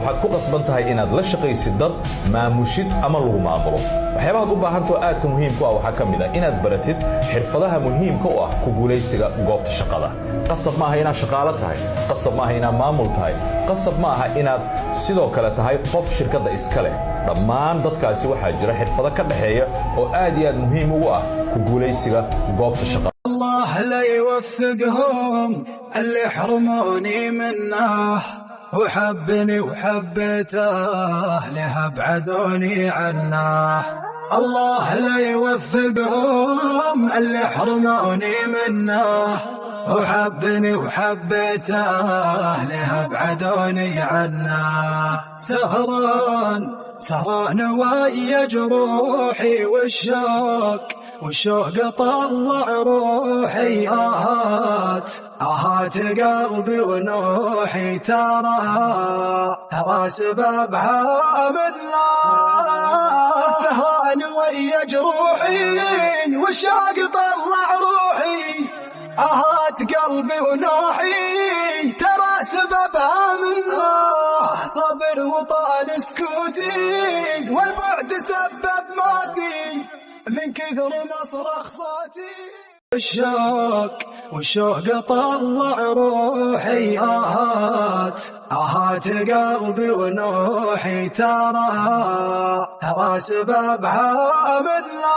waxaad ku qasban tahay inaad la shaqaysid dad maamushid ama lagu maamulo waxyaabaha u baahanto aadka muhiimku ah waxa kamid ah inaad baratid xirfadaha muhiimka u ah ku guuleysiga goobta shaqada qasab ma aha inaad shaqaale tahay qasab ma aha inaad maamul tahay qasab ma aha inaad sidoo kale tahay qof shirkadda iska leh dhammaan dadkaasi waxaa jira xirfado ka dhaxeeya oo aad iyo aad muhiim ugu ah ku guuleysiga goobta shaqada الله لا يوفقهم اللي حرموني منه وحبني وحبيته لها بعدوني عنه الله لا يوفقهم اللي حرموني منه وحبني وحبيته لها بعدوني عنه سهران ويا جروحي والشوق طلع روحي آهات قلبي ونوحي ترى سببها منا سهران ويا جروحي والشوق طلع روحي آهات قلبي ونوحي ترى سببها منا صبر وطال سكوتي والبعد سبب موتي من كثر مصرخ صوتي والشوق طلع روحي آهات قلبي ونوحي ترى سببها منا